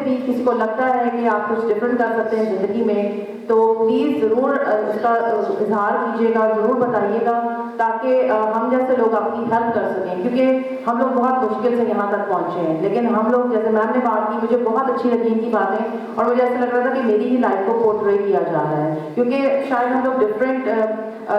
بھی کسی کو لگتا ہے کہ آپ کچھ ڈفرینٹ کر سکتے ہیں زندگی میں تو پلیز ضرور اس کا اظہار کیجیے گا, ضرور بتائیے گا تاکہ ہم جیسے لوگ آپ کی ہیلپ کر سکیں, کیونکہ ہم لوگ بہت مشکل سے یہاں تک پہنچے ہیں. لیکن ہم لوگ جیسے میم نے بات کی, مجھے بہت اچھی لگی ان کی باتیں, اور مجھے ایسا لگ رہا تھا کہ میری ہی لائف کو پورٹری کیا جا رہا ہے, کیونکہ شاید ہم لوگ ڈفرینٹ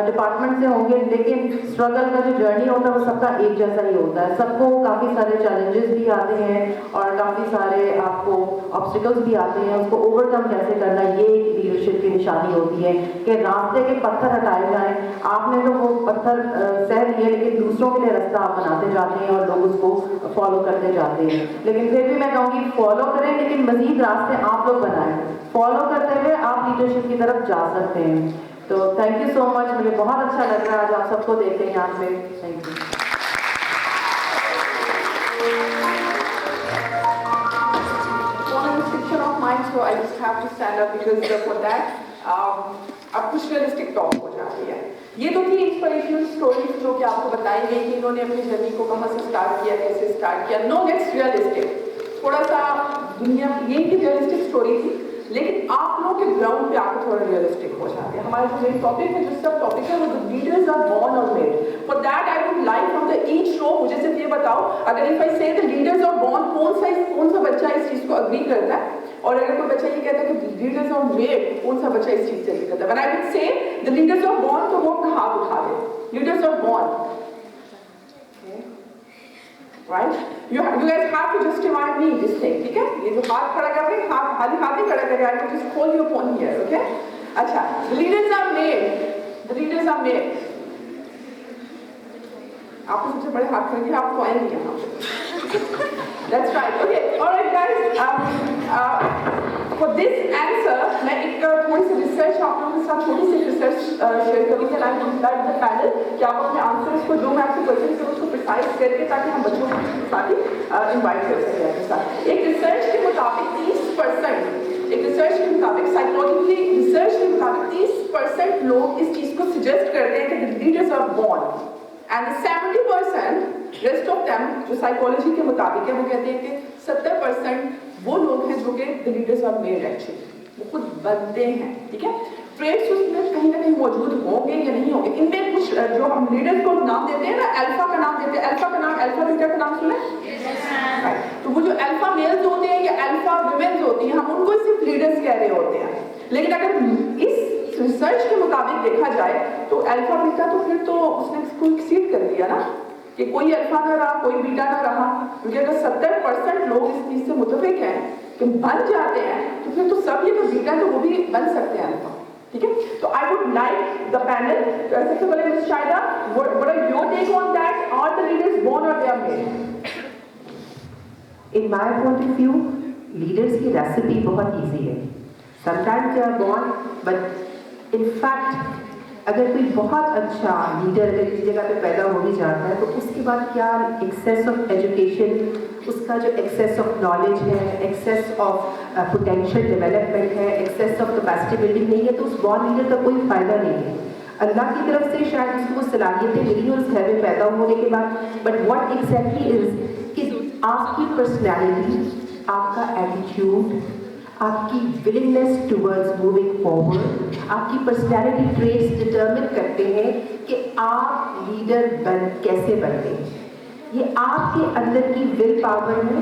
ڈپارٹمنٹ سے ہوں گے لیکن اسٹرگل کا جو جرنی ہوتا ہے وہ سب کا ایک جیسا ہی ہوتا ہے. سب کو کافی سارے چیلنجز بھی آتے ہیں اور کافی سارے آپ کو آبسٹیکلس بھی آتے ہیں, اس کو اوور کم کیسے کرنا, یہ ایک لیڈرشپ کی نشانی ہوتی ہے کہ راستے کے پتھر ہٹائے جائیں. آپ نے تو وہ پتھر سہ لیے لیکن دوسروں کے لیے راستہ آپ بناتے جاتے ہیں اور لوگ اس کو فالو کرتے جاتے ہیں. لیکن پھر بھی میں کہوں گی فالو کریں لیکن مزید راستے آپ لوگ بنائیں, فالو کرتے ہوئے آپ لیڈرشپ کی طرف جا سکتے ہیں. تو تھینک یو سو مچ, مجھے بہت اچھا لگ رہا ہے آج آپ سب کو دیکھ کے یہاں پہ. Thank you. So I just have to stand up because for that اب کچھ ریئلسٹک ٹاک ہو جاتی ہے. یہ تو تھی انسپریشنل اسٹوریز جو کہ آپ کو بتائی گئی کہ انہوں نے اپنی جرنی کو کہاں سے اسٹارٹ کیا, کیسے اسٹارٹ کیا. نو لیٹس ریئلسٹک, تھوڑا سا دنیا یہ کی ریئلسٹک اسٹوری تھی لیکن آپ لوگ کے گراؤنڈ پہ آ کے تھوڑا ریئلسٹک ہو جاتے ہیں. ہمارے جو میری ٹاپک ہے, جو سب ٹاپک ہے وہ لیڈرز آر بورن اور made. For that I would like from the H show مجھے صرف یہ بتاؤ, اگر اف آئی سے دا لیڈرز آر بورن, کون سا بچہ اس چیز کو اگری کرتا ہے, اور اگر کوئی بچہ یہ کہتا ہے کہ لیڈرز آر میڈ, کون سا بچہ اس چیز سے اگری کرتا ہے. when I would say the leaders are born تو وہ ہاتھ اٹھا دے. leaders are born, right? You guys have to justify me this thing, ٹھیک ہے. یہ جو ہاتھ کھڑا کر رہے ہیں, ہاتھ ہی کھڑا کرے, I will just call your phone here, okay? اچھا, the leaders are made, the leaders are made. آپ کو سب سے بڑے ہاتھ کھڑے ہیں, آپ کو آئیں گے یہاں پہ. That's right, okay, alright guys, for this answer میں ایک تھوڑی سی ریسرچ آپ لوگوں کے ساتھ چھوٹی سی ریسرچ شیئر کروں گی. I would like the panel کہ آپ اپنے آنسرس کو جو میں آپ سے کوشچن کروں اس کو پریسائز کر کے تاکہ ہم بچوں کو ساتھ ہی انوائٹ کر سکیں اپنے ساتھ. ایک ریسرچ کے مطابق 30%, ایک ریسرچ کے مطابق سائیکولوجیکلی ریسرچ کے مطابق 30% لوگ اس چیز کو سجیسٹ کرتے ہیں کہ the leaders are born, and 70% rest of them جو سائیکولوجی کے مطابق ہے وہ کہتے ہیں کہ 70% وہ لوگ ہیں جو کہ the leaders are made actually, وہ خود بنتے ہیں. ٹھیک ہے, ٹریٹس اس میں کہیں نہ کہیں موجود ہوں گے یا نہیں ہوں گے. ان میں کچھ جو ہم لیڈرز کو نام دیتے ہیں نا, الفا کا نام دیتے ہیں, الفا کا نام, الفا بیٹا کا نام سنا ہے. تو وہ جو الفا میلز ہوتے ہیں یا الفا ویمنز ہوتی ہیں, ہم ان کو صرف لیڈرز کہہ رہے ہوتے ہیں. لیکن اگر اس ریسرچ کے مطابق دیکھا جائے تو الفا بیٹا تو پھر تو اس نے اس کو ایکسیڈ کر دیا نا, کہ کوئی الفا نہ رہا کوئی بیٹا نہ رہا. کیونکہ اگر 70% لوگ اس چیز سے متفق ہیں کہ بن جاتے ہیں تو پھر تو سب یہ تو بیٹا تو وہ بھی بن سکتے ہیں الفا. ٹھیک ہے, تو I would like the panel, سب سے پہلے Ms. Shaida, what are your take on that? Are the leaders born or they are made? In my point of view, leaders کی ریسیپی بہت ایزی ہے. Sometimes they are born, but in fact اگر کوئی بہت اچھا leader اگر کسی جگہ پہ پیدا ہو بھی جاتا ہے تو اس کے بعد کیا ایکسیس آف ایجوکیشن, اس کا جو ایکسیس آف نالج ہے, ایکسیس آف پوٹینشیل ڈیولپمنٹ ہے, ایکسیس آف کیپیسٹی بلڈنگ نہیں ہے, تو اس بورن لیڈر کا کوئی فائدہ نہیں ہے. اللہ کی طرف سے شاید اس کو صلاحیتیں ملی اور اس گھر میں پیدا ہونے کے بعد, بٹ واٹ ایگزیکٹلی از کہ آپ کی پرسنالٹی, آپ کا ایٹیٹیوڈ, آپ کی ولنگنیس ٹورڈز موونگ فارورڈ, آپ کی پرسنالٹی ٹریٹس ڈٹرمن کرتے ہیں کہ آپ لیڈر کیسے بنتے ہیں. یہ آپ کے اندر کی ول پاور ہے,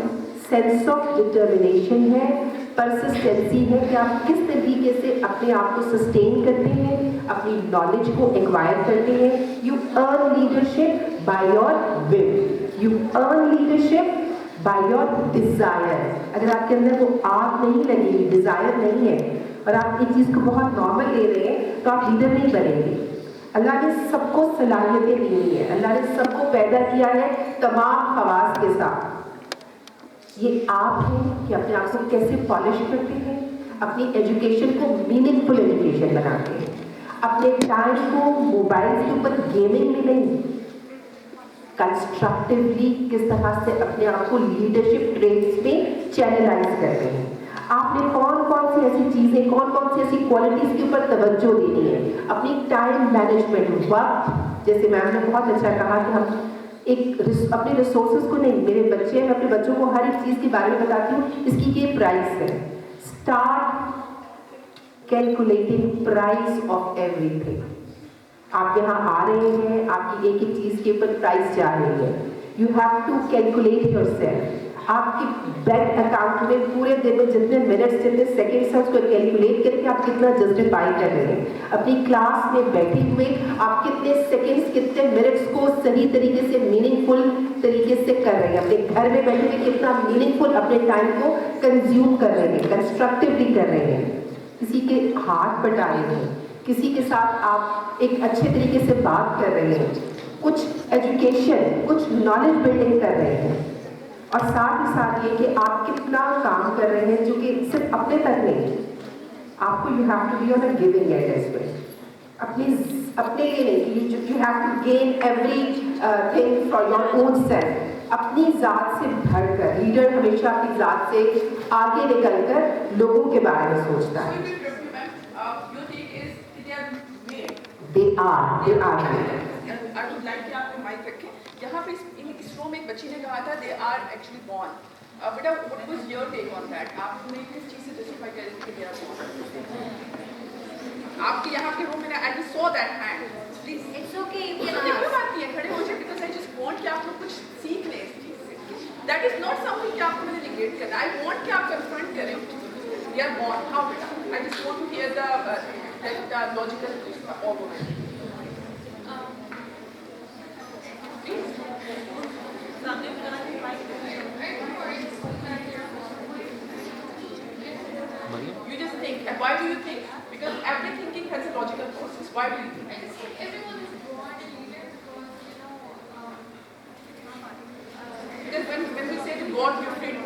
سینس آف ڈٹرمنیشن ہے, پرسسٹینسی ہے کہ آپ کس طریقے سے اپنے آپ کو سسٹین کرتے ہیں, اپنی نالج کو ایکوائر کرتے ہیں. You earn leadership by your will, you earn leadership by your desire. اگر آپ کے اندر وہ آگ نہیں لگی, ڈیزائر نہیں ہے, اور آپ اس چیز کو بہت نارمل لے رہے ہیں تو آپ لیڈر نہیں بنیں گے. اللہ نے سب کو صلاحیتیں دی ہوئی ہیں, اللہ نے سب کو پیدا کیا ہے تمام خواص کے ساتھ. یہ آپ ہیں کہ اپنے آپ کو کیسے پالش کرتے ہیں, اپنی ایجوکیشن کو میننگ فل ایجوکیشن بناتے ہیں, اپنے ٹائم کو موبائل کے اوپر گیمنگ میں نہیں, کنسٹرکٹیولی کس طرح سے اپنے آپ کو لیڈرشپ ٹریٹس میں چینلائز کرتے ہیں. آپ نے کون کون سی ایسی چیزیں, کون کون سی ایسی کوالٹیز کے اوپر توجہ دینی ہے. اپنی ٹائم مینجمنٹ, وقت, جیسے میم نے بہت اچھا کہا کہ ہم ایک اپنے ریسورسز کو نہیں, میرے بچے ہیں, میں اپنے بچوں کو ہر ایک چیز کے بارے میں بتاتی ہوں, اس کی یہ پرائس ہے. Start calculating price of everything. آپ یہاں آ رہے ہیں, آپ کی ایک ایک چیز کے اوپر پرائز جا رہی ہے. You have to calculate yourself. آپ کے بینک اکاؤنٹ میں پورے دن میں جتنے منٹس جتنے سیکنڈس ہیں اس کو کیلکولیٹ کر کے آپ کتنا جسٹیفائی کر رہے ہیں. اپنی کلاس میں بیٹھے ہوئے آپ کتنے سیکنڈس کتنے منٹس کو صحیح طریقے سے میننگ فل طریقے سے کر رہے ہیں. اپنے گھر میں بیٹھے ہوئے کتنا میننگ فل اپنے ٹائم کو کنزیوم کر رہے ہیں, کنسٹرکٹیولی کر رہے ہیں. کسی کے ہاتھ بٹا رہے ہیں, کسی کے ساتھ آپ ایک اچھے طریقے سے بات کر رہے ہیں, کچھ ایجوکیشن کچھ نالج بلڈنگ کر رہے ہیں. اور ساتھ ہی ساتھ یہ کہ آپ کتنا کام کر رہے ہیں جو کہ صرف اپنے تک نہیں, آپ کو you have to be on a giving and as well. اپنے لیے نہیں, you have to gain everything for your own self. اپنی ذات سے بڑھ کر لیڈر ہمیشہ اپنی ذات سے آگے نکل کر لوگوں کے بارے میں سوچتا ہے. They are. یہاں پہ اس رو میں ایک بچی نے کہا تھا they are actually born. Beta what was your take on that? آپ نے کس چیز سے جسٹیفائی کر رہے کہ they are born? آپ کے یہاں کے روم میں I just saw that hand. Please. It's okay. کیوں بات کی ہے, کھڑے ہو جائے, because I just want کہ آپ لوگ کچھ سیکھ لیں اس چیز سے. That is not something کہ آپ کو میں نے negate کرنا. I want کہ آپ confront کریں. They are born. How beta? I just want to hear the logical argument. You just think. And why do you think? Because every thinking has a logical process. Why do you think? Everyone is born a leader because when we say the God gifted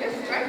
yes, right?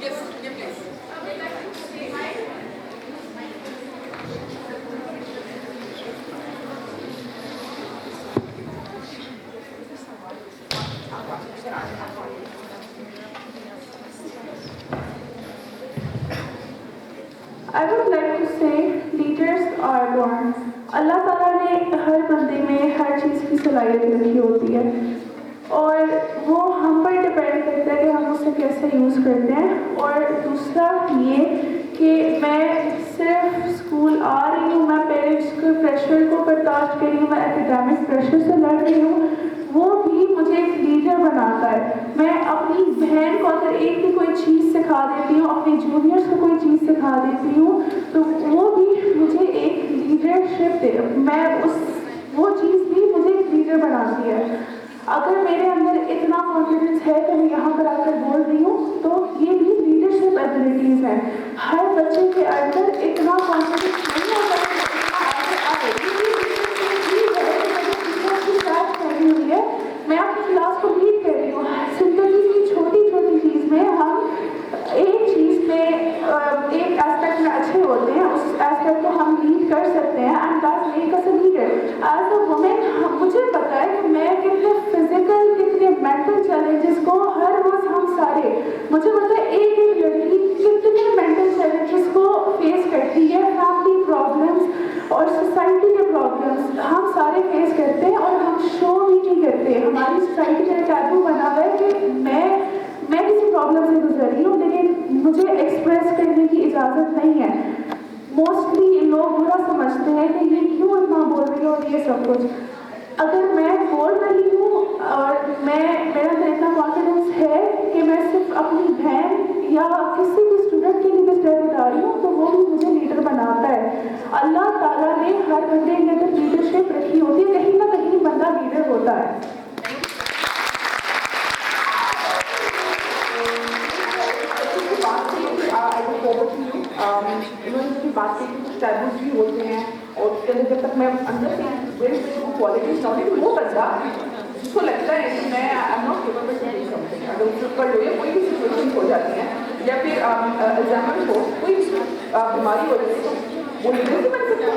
yes, yeah, please. I would like to say hi. I would like to say leaders are born. اللہ تعالیٰ نے ہر بندے میں ہر چیز کی صلاحیت رکھی ہوتی ہے اور وہ ہم پر ڈپینڈ کرتا ہے کہ ہم اسے کیسے یوز کرتے ہیں. اور دوسرا یہ کہ میں صرف اسکول آ رہی ہوں, میں پیرنٹس کے پریشر کو برداشت کر رہی ہوں, میں اکیڈیمک پریشر سے لڑ رہی ہوں, وہ بھی مجھے ایک لیڈر بناتا ہے. میں اپنی بہن کو اگر ایک بھی کوئی چیز سکھا دیتی ہوں, اپنے جونیئرس کو کوئی چیز سکھا دیتی ہوں, تو وہ بھی مجھے ایک لیڈرشپ دے, وہ چیز بھی مجھے ایک لیڈر بناتی ہے. اگر میرے اندر اتنا کانفیڈنس ہے کہ میں یہاں پر آ کر بول رہی ہوں, تو یہ بھی لیڈرشپ ایبلٹیز ہیں. ہر بچے کے اندر اتنا کانفیڈنس نہیں ہوتا ہے ہوئی ہے. میں اپنی کلاس کو لیڈ کر رہی ہوں. زندگی کی چھوٹی چھوٹی چیز میں ہم ایک چیز میں ایک ایسپیکٹ میں اچھے ہوتے ہیں, اس ایسپیکٹ کو ہم لیڈ کر سکتے ہیں. And that's make us a leader. As a woman مجھے پتا ہے کہ میں کتنے فزیکل کتنے مینٹل چیلنجز کو ہر روز ہم سارے, مجھے پتا ہے ایک ایک لڑکی کتنے مینٹل چیلنجز کو فیس کرتی ہے. فیملی پرابلمس اور سوسائٹی کے پرابلمس ہم سارے فیس کرتے ہیں اور ہم شو بھی نہیں کرتے. ہماری سوسائٹی کا ٹیبو بنا ہوا ہے کہ میں کسی پرابلم سے گزر رہی ہوں لیکن مجھے ایکسپریس کرنے کی اجازت نہیں ہے. موسٹلی لوگ برا سمجھتے ہیں کہ یہ کیوں اتنا بول رہی ہو اور یہ سب کچھ. اگر میں بول رہی ہوں اور میرا اندر اتنا کانفیڈنس ہے کہ میں صرف اپنی بہن یا کسی بھی اسٹوڈنٹ کے لیے بھی اسٹیپ بتا رہی ہوں, تو وہ بھی مجھے لیڈر بناتا ہے. اللہ تعالیٰ نے ہر بندے کے اندر لیڈرشپ رکھی ہوتی ہے, کہیں نہ کہیں بندہ لیڈر ہوتا ہے. انہوں نے بات کی کچھ ٹیبوز بھی ہوتے ہیں اور اس کے اندر جب تک میں اندر سے کوالٹیز نہ ہوئی, وہ بندہ جس کو لگتا ہے کہ میں am not capable to do something, اگر اس پر جو ہے کوئی بھی سچویشن ہو جاتی ہیں یا پھر ایگزامپل ہو کوئی بیماری ہو جاتی ہے تو وہ لیڈر بھی بن سکتا ہے.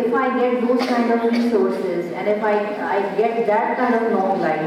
if I get those kind of resources and if I get that kind of long life,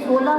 16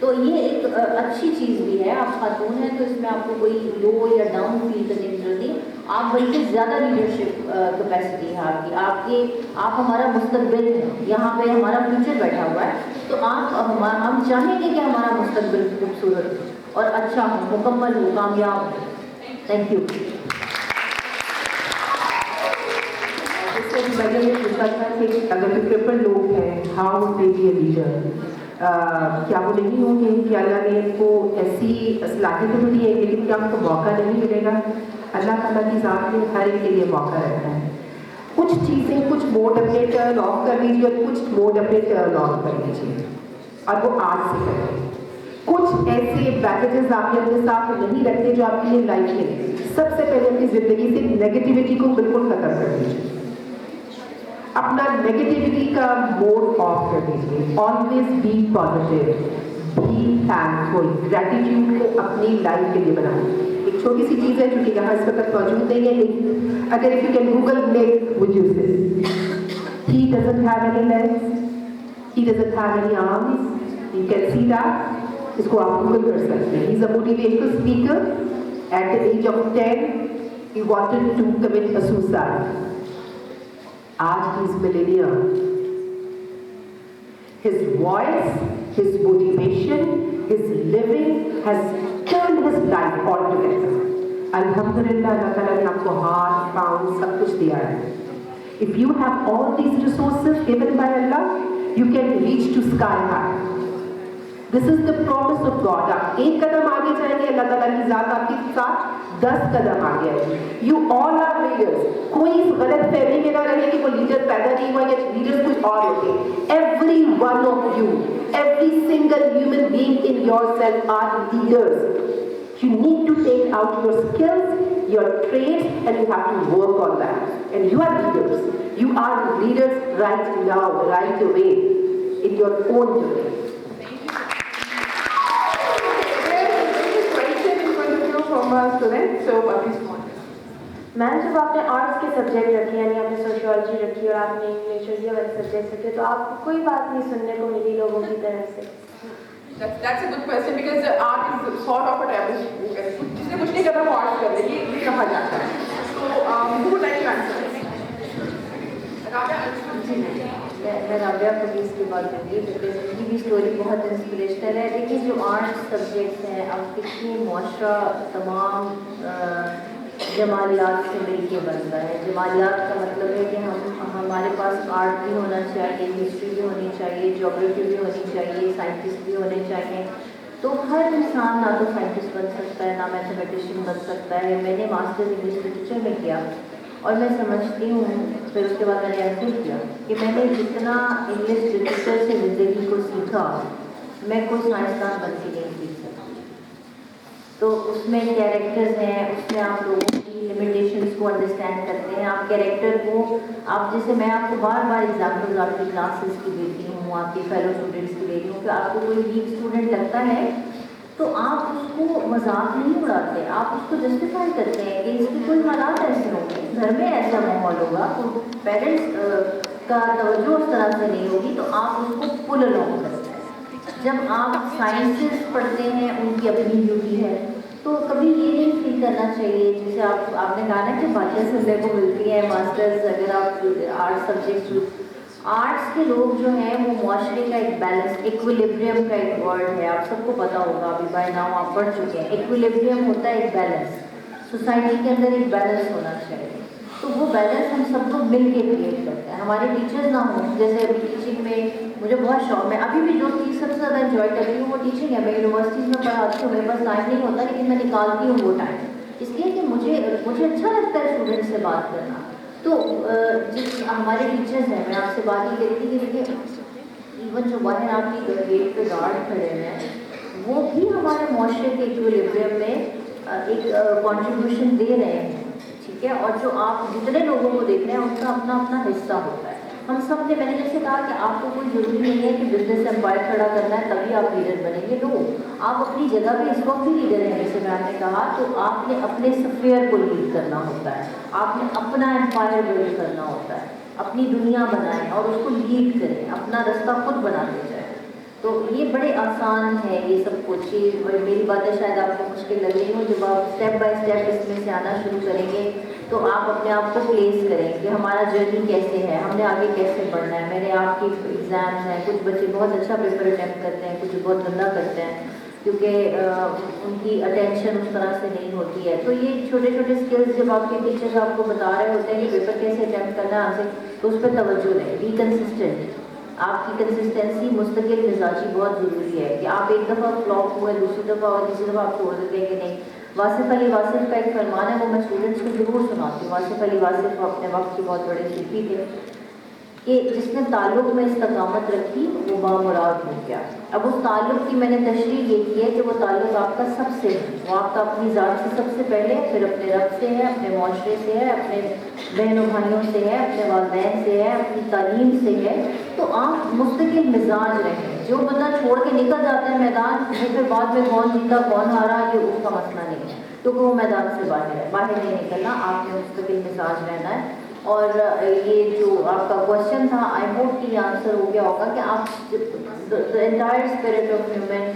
تو یہ ایک اچھی چیز بھی ہے. آپ خاتون ہیں تو اس میں آپ کو کوئی لو یا ڈاؤن فیل کرنے کی ضرورت نہیں. آپ بلکہ زیادہ لیڈرشپ کیپیسٹی ہے آپ کی. آپ ہمارا مستقبل ہیں, یہاں پہ ہمارا فیوچر بیٹھا ہوا ہے. تو ہم چاہیں گے کہ ہمارا مستقبل خوبصورت اور اچھا ہو, مکمل ہو, کامیاب ہو. Thank you. میں نے یہ پوچھا تھا کہ اگر ٹرپل لوگ ہیں, how would they be a leader? کیا وہ نہیں ہوں گے کہ اللہ نے ان کو ایسی صلاحیت تو دی ہے لیکن کیا ان کو موقع نہیں ملے گا؟ اللہ تعالیٰ کی ذات نے ہر ایک کے لیے موقع رکھا ہے. کچھ چیزیں, کچھ موڈ اپنے ٹرن آف کر لیجیے اور کچھ موڈ اپنے ٹرن آن کر لیجیے, اور وہ آج سے کریں. کچھ ایسے پیکیجز آپ نے اپنے ساتھ نہیں رکھتے جو آپ کے لیے لائف میں سب سے پہلے اپنی زندگی سے نیگیٹیوٹی کو بالکل ختم کر دیجیے. اپنا نیگیٹیوٹی کا موڈ آف کر دیجیے. Always be positive, be thankful. Gratitude کو اپنی لائف کے لیے بنائیں. ایک چھوٹی سی چیز ہے جو کہ یہاں اس وقت موجود نہیں ہے, لیکن اگر if you can Google Nick, would you say he doesn't have any legs, he doesn't have any arms, you can see that. اس کو آپ گوگل کر سکتے ہیں. He's a motivational speaker. At the age of 10, he wanted to commit a suicide. Aaj he is millennial. His voice, his motivation, his living has turned his life altogether. Alhamdulillah, Allah Ta'ala ne aapko heart, pound, sab kuch diya hai. If you have all these resources given by Allah, you can reach to sky high. This is the promise of God. آپ ایک قدم آگے جائیں گے, اللہ تعالیٰ کی ذات آپ کے ساتھ 10 قدم آگے ہے. You all are leaders. کوئی اس غلط فہمی میں نہ رہے کہ وہ لیڈر پیدا نہیں ہوا یا لیڈر کچھ اور ہوتے. Every one of you, every single human being in yourself are leaders. You need to take out your skills, your traits, and you have to work on that. And you are leaders. You are leaders right now, right away, in your own journey. میم, جب آپ نے arts کے subject رکھے, یعنی آپ نے sociology رکھی اور آپ نے انگلش اور یہ والے سبجیکٹ رکھے, تو آپ کو کوئی بات نہیں سننے کو ملی لوگوں کی طرف سے؟ That's a good question because art is sort of a taboo book. جس نے کچھ نہیں کرنا وہ آرٹ کر لے, یہ کہا جاتا ہے. So who would like to answer? میں رابعہ پولیس کی بات کروں گی بیکاز ان کی بھی اسٹوری بہت انسپریشنل ہے. دیکھیے جو آرٹ سبجیکٹس ہیں, اب کتنی معاشرہ تمام جمالیات سے مل کے بنتا ہے. جمالیات کا مطلب ہے کہ ہمارے پاس آرٹ بھی ہونا چاہیے, ہسٹری بھی ہونی چاہیے, جیوگرافی بھی ہونی چاہیے, سائنٹسٹ بھی ہونے چاہیے. تو ہر انسان نہ تو سائنٹسٹ بن سکتا ہے, نہ میتھمیٹیشین بن سکتا ہے. میں نے ماسٹر انگلش لٹریچر میں کیا اور میں سمجھتی ہوں, پھر اس کے بعد میں نے ایسے کیا کہ میں نے جتنا انگلش لٹریچر سے زندگی کو سیکھا, میں کوئی سائنسدان بن کے نہیں سیکھ سکتی. تو اس میں کیریکٹرز ہیں, اس میں آپ لوگوں کی لمیٹیشنس کو انڈرسٹینڈ کرتے ہیں. آپ کیریکٹر کو, آپ جیسے میں آپ کو بار بار ایگزامپلز آپ کی کلاسز کی دیتی ہوں, آپ کے فیلو اسٹوڈنٹس کی دیتی ہوں کہ آپ کو کوئی ویک اسٹوڈنٹ لگتا ہے تو آپ اس کو مذاق نہیں اڑاتے, آپ اس کو جسٹیفائی کرتے ہیں کہ اس کے کوئی حالات ایسے ہوں گے, گھر میں ایسا ماحول ہوگا, تو پیرنٹس کا توجہ اس طرح سے نہیں ہوگی, تو آپ اس کو پل along کرتے ہیں. جب آپ سائنسز پڑھتے ہیں, ان کی اپنی ڈیوٹی ہے, تو کبھی یہ نہیں فیل کرنا چاہیے جیسے آپ نے کہا نا کہ باتیں سننے کو ملتی ہیں. ماسٹرز اگر آپ آرٹ سبجیکٹس, آرٹس کے لوگ جو ہیں وہ معاشرے کا ایک بیلنس, ایکویلیبریم کا ایک ورڈ ہے, آپ سب کو پتہ ہوگا, ابھی بائی ناؤ آپ پڑھ چکے ہیں. ایکویلیبریم ہوتا ہے ایک بیلنس, سوسائٹی کے اندر ایک بیلنس ہونا چاہیے. تو وہ بیلنس ہم سب کو مل کے کریٹ کرتے ہیں. ہمارے ٹیچرز نہ ہوں, جیسے ابھی ٹیچنگ میں مجھے بہت شوق, میں ابھی بھی جو چیز سب سے زیادہ انجوائے کر رہی ہوں وہ ٹیچنگ ہے. میں یونیورسٹیز میں پڑھاتی ہوں, میرے پاس ٹائم نہیں ہوتا, لیکن میں نکالتی ہوں وہ ٹائم, اس لیے کہ مجھے اچھا لگتا ہے اسٹوڈنٹ سے بات کرنا. تو جس ہمارے ٹیچرز ہیں, میں آپ سے بات ہی کری تھی کہ دیکھیے ایون جو باہر آپ کی گیٹ پہ گارڈ کھڑے ہیں, وہ بھی ہمارے معاشرے کے ایکویلیبریم میں ایک کنٹریبیوشن دے رہے ہیں, ٹھیک ہے. اور جو آپ جتنے لوگوں کو دیکھ رہے ہیں ان کا اپنا اپنا حصہ ہوتا ہے. ہم سب نے, میں نے جیسے کہا کہ آپ کو کوئی ضروری نہیں ہے کہ بزنس امپائر کھڑا کرنا ہے تبھی آپ لیڈر بنیں گے. لو, آپ اپنی جگہ پہ اس وقت بھی لیڈر ہیں, جیسے میں نے کہا, تو آپ نے اپنے سفیر کو لیڈ کرنا ہوتا ہے, آپ نے اپنا امپائر بلڈ کرنا ہوتا ہے, اپنی دنیا بنائیں اور اس کو لیڈ کریں, اپنا رستہ خود بناتے جائیں. تو یہ بڑے آسان ہے یہ سب کچھ. اور میری باتیں شاید آپ کو مشکل لگ رہی ہوں. جب آپ اسٹیپ بائی اسٹیپ اس میں سے آنا شروع کریں گے تو آپ اپنے آپ کو پلیس کریں کہ ہمارا جرنی کیسے ہے, ہم نے آگے کیسے بڑھنا ہے. میرے آپ کی ایگزامس ہیں, کچھ بچے بہت اچھا پیپر اٹیمپٹ کرتے ہیں, کچھ بہت گندا کرتے ہیں کیونکہ ان کی اٹینشن اس طرح سے نہیں ہوتی ہے. تو یہ چھوٹے چھوٹے اسکلز جب آپ کے ٹیچرز آپ کو بتا رہے ہوتے ہیں کہ پیپر کیسے اٹیمپٹ کرنا ہے آپ سے, تو اس پہ توجہ دیں. Be consistent. آپ کی کنسسٹنسی مستقل مزاجی بہت ضروری ہے کہ آپ ایک دفعہ فلاپ ہوئے, دوسری دفعہ اور تیسری دفعہ آپ چھوڑ دیتے ہیں کہ نہیں. واصف علی واصف کا ایک فرمان ہے, وہ میں اسٹوڈنٹس کو ضرور سناتی ہوں. واصف علی واصف اپنے وقت کے بہت بڑے صوفی تھے کہ جس نے تعلق میں استقامت رکھی وہ بامراد ہو گیا. اب اس تعلق کی میں نے تشریح یہ کی ہے کہ وہ تعلق آپ کا سب سے ہے, وہ آپ کا اپنی ذات سے سب سے پہلے, پھر اپنے رب سے ہے, اپنے معاشرے سے ہے, اپنے بہن و بھائیوں سے ہے, اپنے والدین سے ہے, اپنی تعلیم سے ہے. تو آپ مستقل مزاج رہیں. جو بندہ چھوڑ کے نکل جاتا ہے میدان, وہ پھر بعد میں کون جیتا کون ہارا یہ اس کا مسئلہ نہیں ہے, کیونکہ وہ میدان سے باہر ہے. باہر نہیں نکلنا, آپ نے مستقل مزاج رہنا ہے. اور یہ جو آپ کا کوشچن تھا, آئی ہوپ کہ یہ آنسر ہو گیا ہوگا کہ آپ the entire spirit of human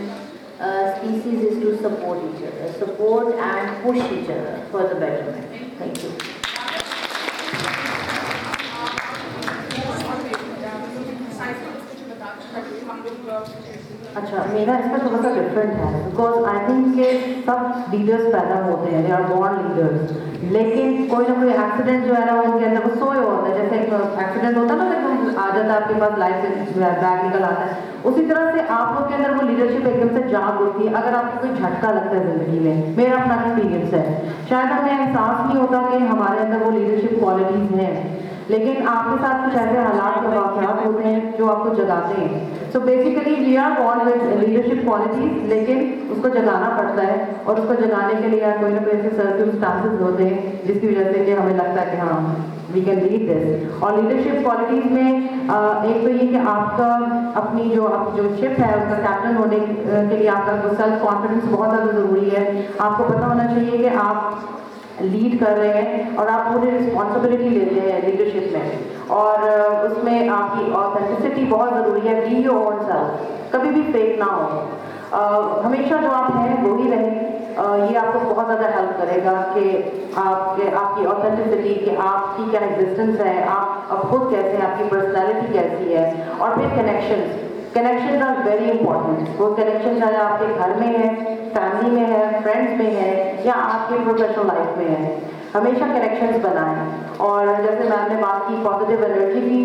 species is to support each other, support and push each other for the betterment. Thank you. اچھا, میرا اس کا تھوڑا سا ڈفرینٹ ہے بیکاز آئی تھنک کہ سب لیڈرس پیدا ہوتے ہیں, دے آر بورن لیڈرس, لیکن کوئی نہ کوئی ایکسیڈنٹ جو ہے نا ان کے اندر وہ سوئے ہوتا ہے. جیسے ایک ایکسیڈنٹ ہوتا ہے نا, ایک آ جاتا ہے آپ کے پاس لائف سے بیگ نکل آتا ہے, اسی طرح سے آپ لوگ کے اندر وہ لیڈرشپ ایک دم سے جاگ ہوتی ہے اگر آپ کو کوئی جھٹکا لگتا ہے زندگی میں. میرا اپنا ایکسپیرینس ہے, شاید ہمیں احساس نہیں ہوتا کہ ہمارے اندر وہ لیڈرشپ کوالٹیز ہیں, لیکن آپ کے ساتھ کچھ ایسے حالات کے واقعات ہوتے ہیں جو آپ کو جگاتے ہیں. So basically we are born with leadership qualities, لیکن اس کو جگانا پڑتا ہے, اور اس کو جگانے کے لیے کوئی نہ کوئی ایسے سرکمسٹانسز ہوتے ہیں جس کی وجہ سے کہ ہمیں لگتا ہے کہ ہاں وی کین لیڈ دس. اور لیڈرشپ کوالٹیز میں ایک تو یہ کہ آپ کا اپنی جو شپ ہے اس کا کیپٹن ہونے کے لیے آپ کا سیلف کانفیڈنس بہت زیادہ ضروری ہے. آپ کو پتہ ہونا چاہیے کہ آپ لیڈ کر رہے ہیں اور آپ پوری رسپانسبلٹی لیتے ہیں لیڈرشپ میں, اور اس میں آپ کی آتھینٹسٹی بہت ضروری ہے. بی یور اون سیلف, کبھی بھی فیک نہ ہو, ہمیشہ جو آپ ہیں وہی رہیں. یہ آپ کو بہت زیادہ ہیلپ کرے گا کہ آپ کی آتھینٹسٹی, کہ آپ کی کیا ایگزسٹنس ہے, آپ خود کیسے ہیں, آپ کی پرسنالٹی کیسی ہے. اور پھر کنیکشنز آر ویری امپورٹنٹ. وہ کنیکشن چاہے آپ کے گھر میں ہے, فیملی میں ہے, فرینڈس میں ہے, یا آپ کے پروفیشنل لائف میں ہے, ہمیشہ کنیکشنز بنائیں. اور جیسے میں نے بات کی پازیٹیو انرجی کی,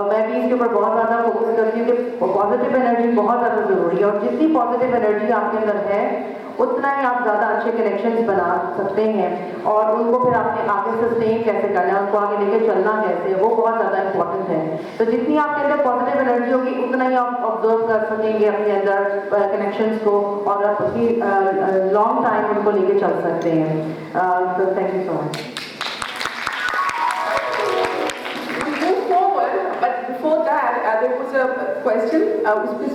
میں بھی اس کے اوپر بہت زیادہ فوکس کرتی ہوں کہ پازیٹیو انرجی بہت زیادہ ضروری ہے. اور جتنی پازیٹیو انرجی آپ کے اندر ہے اتنا ہی آپ زیادہ اچھے کنیکشنز بنا سکتے ہیں, اور ان کو پھر آپ نے آگے سسٹین کیسے کرنا ہے, ان کو آگے لے کے چلنا کیسے, وہ بہت زیادہ امپورٹنٹ ہے. تو جتنی آپ کے اندر پازیٹیو انرجی ہوگی اتنا ہی آپ آبزرو کر سکیں گے اپنے اندر کنیکشنز کو, اور آپ اپنی لانگ ٹائم ان کو لے کے چل سکتے ہیں. تو thank you so much. Before that, there was a question. Us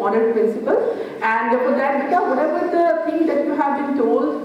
honored principal. And for that, beta, whatever the thing that you have been told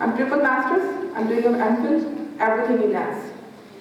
I'm triple masters, I'm doing an MPhil, everything in dance.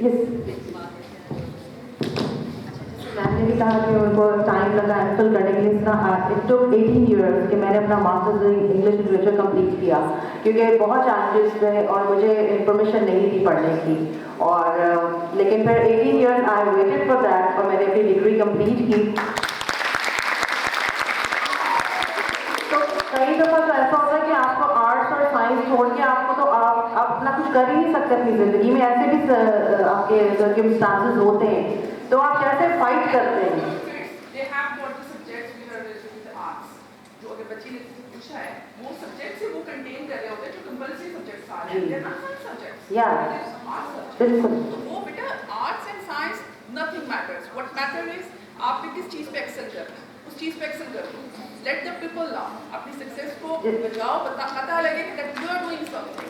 Yes. میں نے بھی کہا کہ ان کو time لگا ایمفل کرنے کے لیے. اس طرح اٹ ٹوک 18 ایئرس کہ میں نے اپنا ماسٹرز انگلش لٹریچر کمپلیٹ کیا, کیونکہ بہت چیلنجز تھے اور مجھے انفارمیشن نہیں تھی پڑھنے کی. اور لیکن پھر 18 years I waited for that, اور میں نے اپنی ڈگری کمپلیٹ کی. تو کئی دفعہ تو ایسا ہوتا ہے کہ آپ کو آرٹس اور سائنس چھوڑ کے آپ کو تو آپ اپنا کچھ کر ہی نہیں سکتے اپنی زندگی میں. ایسے بھی آپ کے سرکمسٹانسز ہوتے ہیں, تو آپ کیسے فائٹ کرتے ہیں. They have got the subjects which are related to the arts. جو اگر بچی نے پوچھا ہے وہ سبجیکٹ سے وہ کنٹین کر رہے ہوتے ہیں جو کمپلسری سبجیکٹس آ رہے ہیں. They're not science subjects. Yeah. بالکل. وہ بیٹا arts and science nothing matters. What matters is آپ نے کس چیز پہ ایکسل کرنا ہے, اس چیز پہ ایکسل کر دو. Let the people know. اپنی سکسیس کو بجاؤ, پتہ لگے کہ that you are doing something.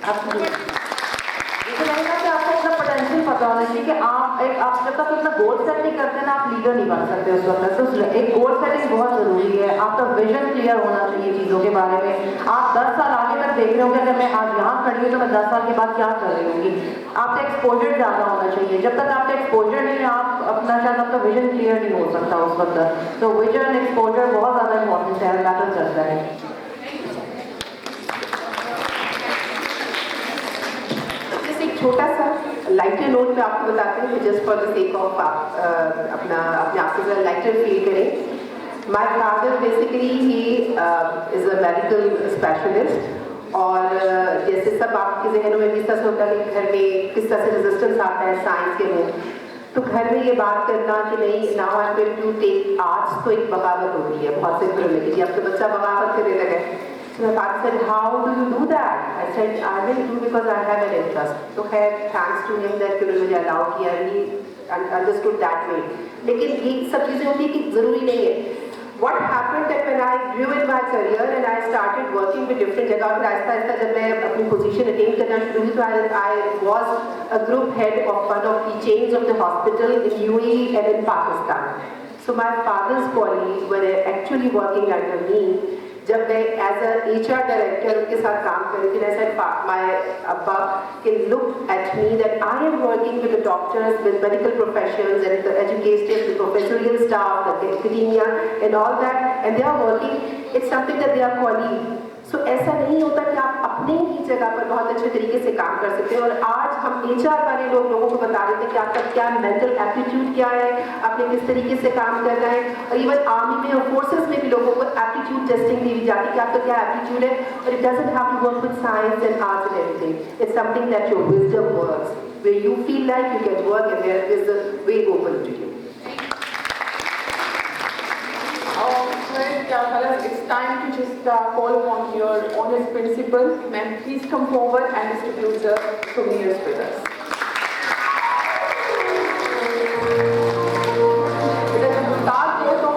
لیکن نہیں کہ آپ کو اپنا پوٹینشیل پتا ہونا چاہیے کہ آپ جب تک اپنا گول سیٹ نہیں کرتے نا آپ لیڈر نہیں بن سکتے اس وقت. تو ایک گول سیٹنگ بہت ضروری ہے. آپ کا ویژن کلیئر ہونا چاہیے چیزوں کے بارے میں. آپ 10 سال آگے تک دیکھ رہے ہوں گے اگر میں آج یہاں کھڑی ہوں تو میں 10 سال کے بعد کیا کر رہی ہوں گی. آپ کا ایکسپوجر زیادہ ہونا چاہیے. جب تک آپ کا ایکسپوجر نہیں ہے آپ اپنا شاید آپ کا ویژن کلیئر نہیں ہو سکتا اس وقت. تو ویژن ایکسپوجر بہت زیادہ امپورٹنٹ ہے, میٹر کرتا ہے. چھوٹا سا لائٹر نوٹ میں آپ کو بتاتے ہیں just for the sake of آپ اپنے آپ کو ذرا لائٹر فیل کریں. My father basically he is a medical specialist, اور جیسے سب آپ کے ذہنوں میں بھی سچ ہوتا ہے کہ گھر میں کس طرح سے ریزسٹنس آتا ہے سائنس کے میں, تو گھر میں یہ بات کرنا کہ نہیں now I will to take arts, تو ایک بغاوت ہوتی ہے بہت سے گھروں میں کہ جی اب تو بچہ بغاوت کرنے لگے. So my father said, how do you do that? I said, I will do because I have an interest. So thanks to him that انہوں نے مجھے allow کیا, he understood that way. لیکن یہ سب چیزیں ہوتی ہیں کہ ضروری نہیں ہے. What happened that when I grew in my career and I started working with different جگہ پر آہستہ آہستہ جب میں اپنی پوزیشن اٹین کرنا شروع ہوئی تو I was a group head of one of the chains of the hospital in UAE and in Pakistan. So my father's colleagues were actually working under me. جب میں as a H R director ان کے ساتھ کام کر رہی تھی, I said, my Abba can look at me that I am working with the doctors, with medical professionals and the educators, the professorial staff, the academia and all that, and they are working. It's something that they are colleagues. So ایسا نہیں ہوتا کہ آپ اپنے ہی جگہ پر بہت اچھے طریقے سے کام کر سکتے ہیں. اور آج ہم ایچ آر والے لوگوں کو بتا رہے تھے کہ آپ کا کیا مینٹل ایپٹیٹیوڈ کیا ہے, آپ نے کس طریقے سے کام کرنا ہے. اور ایون آرمی میں اور فورسز میں بھی لوگوں کو ایپٹیٹیوڈ ٹیسٹنگ دی جاتی ہے کہ آپ کا کیا ایپٹیٹیوڈ ہے. اور it doesn't have to work with science and arts and everything. It's something that your wisdom works, where you feel like you can work and there is a way open to you. It's time to just call upon your honest principal. Ma'am, please come forward and distribute the souvenirs with us. Start here to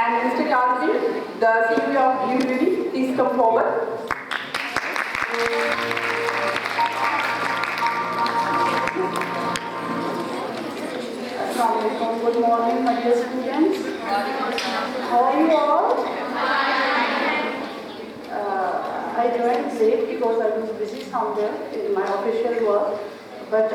And Mr. Kazmi, the CEO of UUD, please come forward. Good morning, my dear students. How are you all? I joined late because I was busy somewhere in my official work. But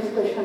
discussion,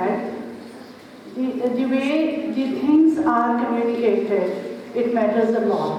add. The way the things are communicated, it matters a lot.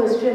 question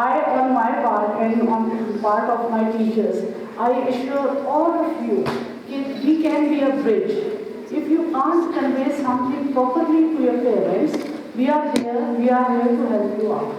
I on my part and on part of my teachers, I assure all of you that we can be a bridge. If you can't convey something properly to your parents, we are there, we are here to help you out.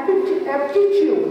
aptitude,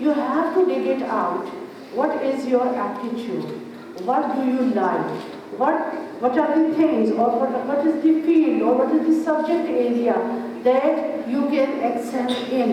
you have to dig it out. What is your aptitude? What do you like? What are the things, or what is the field, or what is the subject area that you can excel in?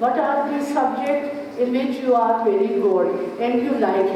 what are the subject in which you are very good and you like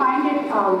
find it out.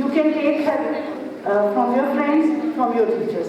You can take help from your friends, from your teachers.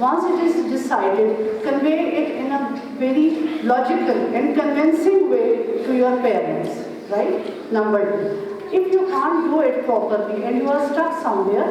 once it is decided, convey it in a very logical and convincing way to your parents. Right? Number 2. If you can't do it properly and you are stuck somewhere,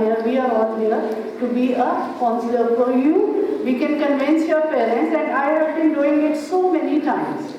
here, we are all here to be a counselor for you. We can convince your parents, and I have been doing it so many times.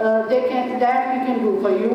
that we can do for you.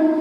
2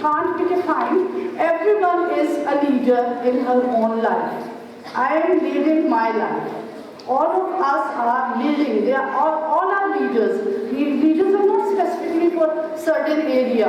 can't be defined. Everyone is a leader in her own life. I am leading my life. All of us are leading. They are all are leaders. Leaders are not specifically for certain area.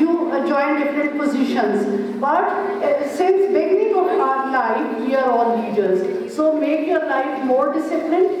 you join different positions. But since beginning of our life, we are all leaders. So make your life more disciplined.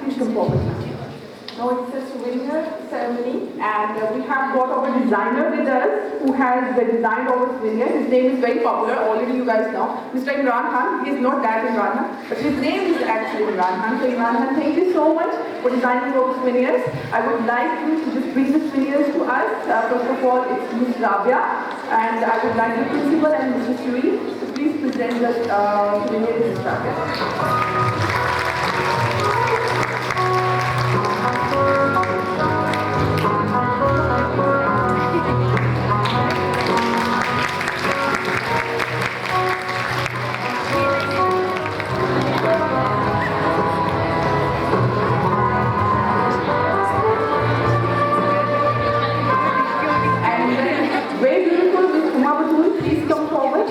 Please come forward. Now it's a souvenir ceremony, and we have got our designer with us who has designed our souvenir. His name is very popular, already you guys know, Mr. Imran Khan. He is not that Imran Khan, but his name is actually Imran Khan. So Imran Khan, thank you so much for designing our souvenirs. I would like you to just bring the souvenirs to us. First of all, it's Ms. Rabia, and I would like the principal and Mr. Suri to please present the souvenir to Ms. Rabia. Very beautiful, Ms. Uma Batul, please come forward.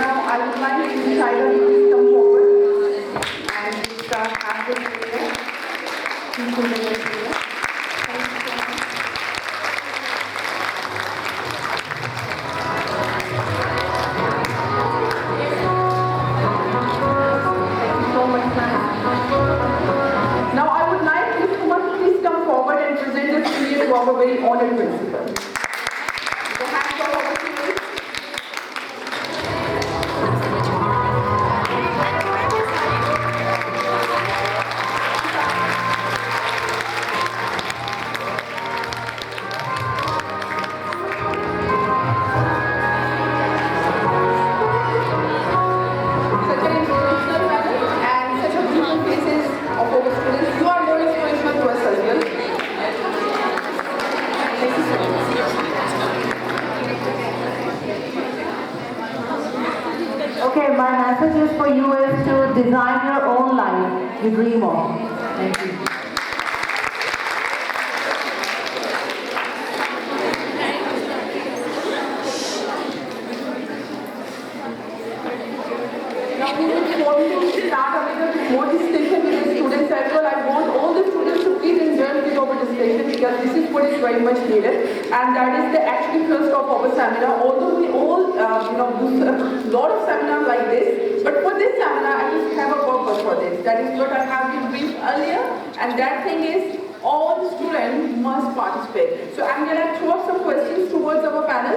Now I would like to Shaila to come forward and start after the prayer. Please hold the prayer. Now I would like Ms. Kumar to please come forward and present the speech to our very honored principal. The hands of our students. Such an inspirational manner and such a beautiful faces of our students. You are more inspirational to us as well. Thank you so much. Okay, my message is for you is to design your own life you dream of. Thank you. Now we will formally start a little bit more discussion with the students as well. I want all the students to please enjoy with our discussion because this is what is very much needed, and that is the actually thrust of our seminar. Although we all do a lot of seminars like this, but for this seminar I just have a purpose for this. That is what I have been briefed earlier, and that thing is all the students must participate. So I'm gonna throw up some questions towards our panel,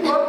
throw up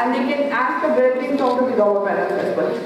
and they can ask a directly from the below panel as well.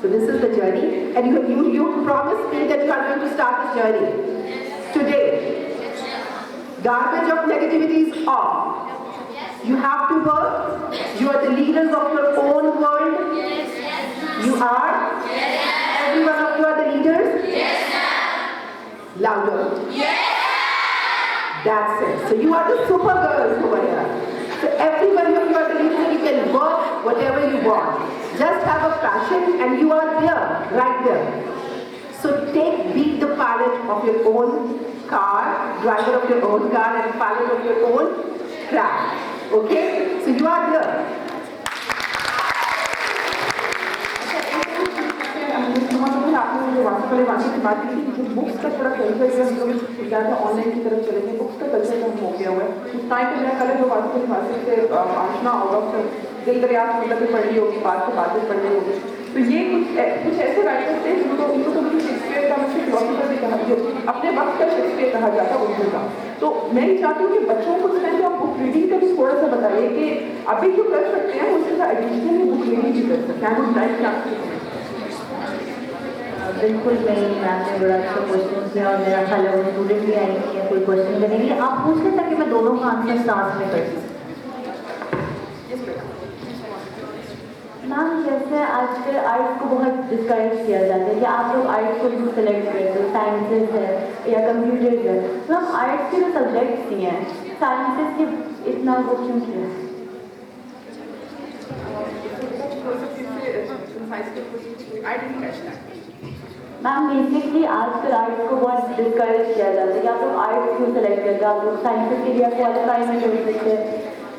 So this is the journey, and you promised me that you are going to start this journey today. Garbage of negativity is off. You have to work. You are the leaders of your own world. You are. Every one of you are the leaders. Louder. That's it. So you are the super girls over here. So every one of you are the leaders. You can work whatever you want. Just have a passion and you are there, right there. So be the pilot of your own car, driver of your own car and pilot of your own craft. Okay? So you are there. آپ نے جو واسطے کی بات کی تھی books کا تھوڑا کلچر جو ہم لوگ زیادہ آن لائن کی طرف چلے گئے بکس کا کلچر کم ہو گیا ہوا ہے اس ٹائم پہ میرا کل جو واسطے سے آشنا ہوگا دل دریافت مطلب پڑھی ہوگی بات سے باتیں پڑھنی ہوگی تو یہ کچھ ایسے رائٹرس تھے جن کو کبھی شیکسپیئر کا مجھے فلاسفر بھی کہا گیا اپنے وقت کا شیکسپیئر کہا جاتا اردو کا تو میں یہ چاہتی ہوں کہ بچوں کو اس ٹائم آپ بک ریڈنگ کا بھی تھوڑا سا بتائیے کہ ابھی جو کر سکتے ہیں اس کے ساتھ ایڈیشنل بک ریڈنگ بھی کر سکتے ہیں وہ لائف کیا بالکل نہیں میم نے بڑا اچھا کوشچن کیا اور میرا خیال ہے وہ اسٹوڈنٹ بھی آئیں گے کوئی کوشچن کریں گے آپ پوچھ لیں تاکہ میں دونوں کا آنسر ساتھ میں کر سکوں میم جیسے آج کل آرٹس کو بہت ڈسکریج کیا جاتا ہے کہ آپ لوگ آرٹس کو کیوں سلیکٹ کرتے ہو سائنسز ہے یا کمپیوٹرز ہے تو ہم آرٹس کے جو سبجیکٹس دیے ہیں سائنسز کے اتنا وہ کیوں کیا میم بیسکلی آج کل آرٹس کو بہت ڈسکریج کیا جاتا ہے کہ آپ لوگ آرٹس کیوں سلیکٹ کرتے ہیں آپ لوگ سائنسز کے لیے کوالیفائی نہیں کر سکتے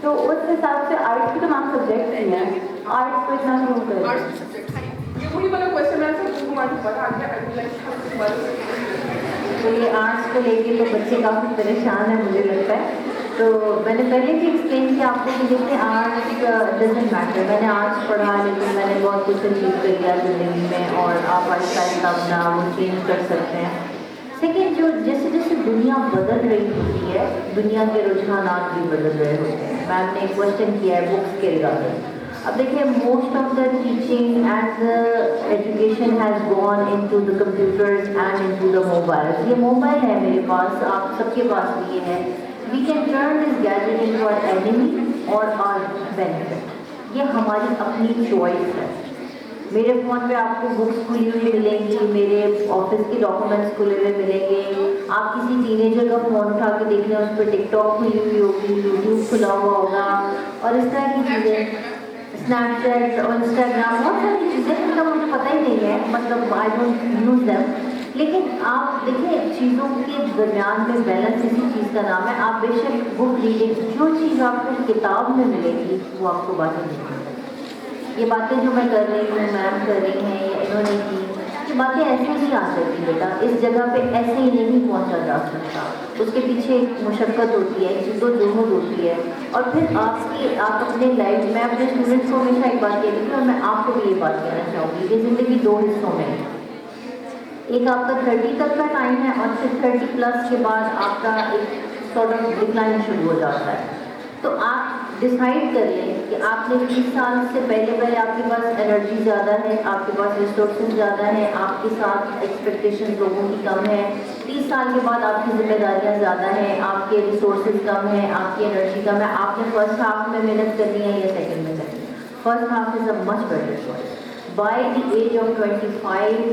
تو اس حساب سے آرٹس کے تمام سبجیکٹس ہی ہیں آرٹس کو اتنا کیوں کرتے تو یہ آرٹس کو لے کے تو بچے کافی پریشان ہیں مجھے لگتا ہے تو میں نے پہلے بھی ایکسپلین کیا آپ کو کہ دیکھتے آرٹس ڈزنٹ میٹر میں نے آرٹس پڑھا لیکن میں نے بہت کچھ اچیو کر لیا زندگی میں اور آپ آہستہ آہستہ اپنا وہ چینج کر سکتے ہیں سیکنڈ جو جیسے جیسے دنیا بدل رہی ہوتی ہے دنیا کے رجحانات بھی بدل رہے ہوتے ہیں میم نے ایک کوشچن کیا ہے بکس کے ریگارڈنگ اب دیکھیے most of the teaching and the education has gone into the computers and into the mobile یہ موبائل ہے میرے پاس آپ سب کے پاس بھی یہ ہے we can turn this gadget into our enemy or our benefit یہ ہماری اپنی چوائس ہے میرے فون پہ آپ کو بکس کھلی ہوئی ملیں گی میرے آفس کے ڈاکومنٹس کھلے ہوئے ملیں گے آپ کسی ٹینیجر کا فون اٹھا کے دیکھ لیں اس پہ ٹک ٹاک کھلی ہوئی ہوگی یوٹیوب کھلا ہوا ہوگا اور اس طرح کی چیزیں اسنیپ چیٹ اور انسٹاگرام بہت ساری چیزیں جن کا مجھے پتہ ہی نہیں ہے مطلب آئی ڈونٹ یوز دیم لیکن آپ دیکھیں چیزوں کے درمیان میں بیلنس اسی چیز کا نام ہے آپ بے شک بک ریڈنگ جو چیز آپ کو کتاب میں ملے گی وہ آپ کو باتیں ملیں گی یہ باتیں جو میں کر رہی ہوں میم کر رہی ہیں یا انہوں نے کی یہ باتیں ایسے نہیں آ سکتی بیٹا اس جگہ پہ ایسے ہی نہیں پہنچا جا سکتا اس کے پیچھے ایک مشقت ہوتی ہے جد و جہد ہوتی ہے اور پھر آپ اپنے لائف میں اپنے اسٹوڈنٹس کو ہمیشہ ایک بات کہتی ہوں اور میں آپ کو بھی یہ بات کہنا چاہوں گی کہ زندگی دو حصوں میں ہے ایک آپ کا 30 تک کا ٹائم ہے اور پھر 30 پلس کے بعد آپ کا ایک سارٹ آف ڈکلائن شروع ہو جاتا ہے تو آپ ڈیسائیڈ کر لیں کہ آپ نے 30 سال سے پہلے آپ کے پاس انرجی زیادہ ہے آپ کے پاس ریسورسز زیادہ ہیں آپ کے ساتھ ایکسپیکٹیشن لوگوں کی کم ہے 30 سال کے بعد آپ کی ذمہ داریاں زیادہ ہیں آپ کے ریسورسز کم ہیں آپ کی انرجی کم ہے آپ نے فرسٹ ہاف میں محنت کرنی ہے یا سیکنڈ میں کرنی ہے first half is a much better choice by the age of 25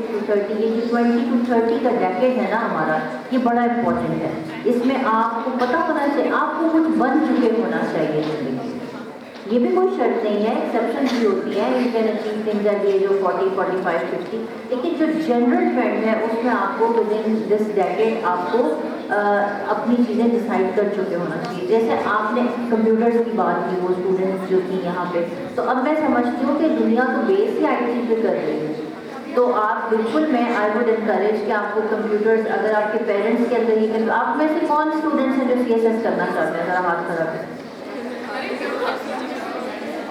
to 30 یہ جو 20 to 30 کا ڈیکیڈ ہے نا ہمارا یہ بڑا امپورٹنٹ ہے اس میں آپ کو پتہ ہونا چاہیے آپ کو کچھ بن چکے ہونا چاہیے زندگی میں یہ بھی کوئی شرط نہیں ہے ایکسیپشن بھی ہوتی ہے you can achieve things at the age of 40 45 50 لیکن جو جنرل ٹرینڈ ہے اس میں آپ کو ود ان دس ڈیکیڈ آپ کو اپنی چیزیں ڈیسائڈ کر چکے ہونا چاہیے جیسے آپ نے کمپیوٹرز کی بات کی وہ اسٹوڈنٹس جو تھی یہاں پہ تو اب میں سمجھتی ہوں کہ دنیا تو بیس ہی آئی ٹی پہ کر رہی ہے تو آپ بالکل میں آئی ووڈ انکریج کہ آپ کو کمپیوٹرز اگر آپ کے پیرنٹس کے اندر ہی آپ میں سے کون اسٹوڈنٹس ہیں جو CSS کرنا چاہتے ہیں ذرا ہاتھ کھڑا کریں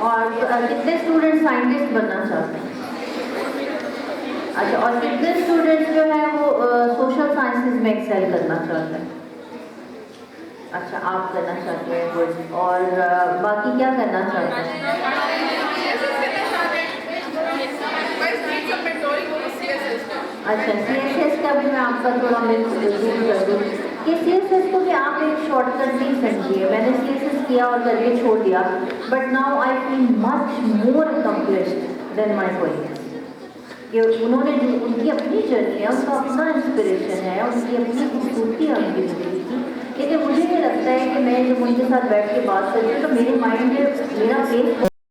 اور کتنے اسٹوڈنٹ سائنٹسٹ بننا چاہتے ہیں اچھا اور کتنے اسٹوڈنٹ جو ہیں وہ سوشل سائنسز میں ایکسیل کرنا چاہتے ہیں اچھا آپ کرنا چاہتے ہیں گڈ اور باقی کیا کرنا چاہتے ہیں اچھا CSS کا بھی میں آپ کا تھوڑا ضرور کر دوں کہ CSS کو بھی آپ ایک شارٹ کٹ نہیں سمجھیے میں نے CSS کیا اور کر کے چھوڑ دیا but now I feel much more accomplished than my colleagues کہ انہوں نے جو ان کی اپنی جرنی ہے ان کا اپنا انسپریشن ہے ان کی اپنی خوبصورتی ہے ان کی زندگی کی لیکن مجھے یہ لگتا ہے کہ میں جب ان کے ساتھ بیٹھ کے بات کرتی ہوں تو میرے مائنڈ میں میرا فیس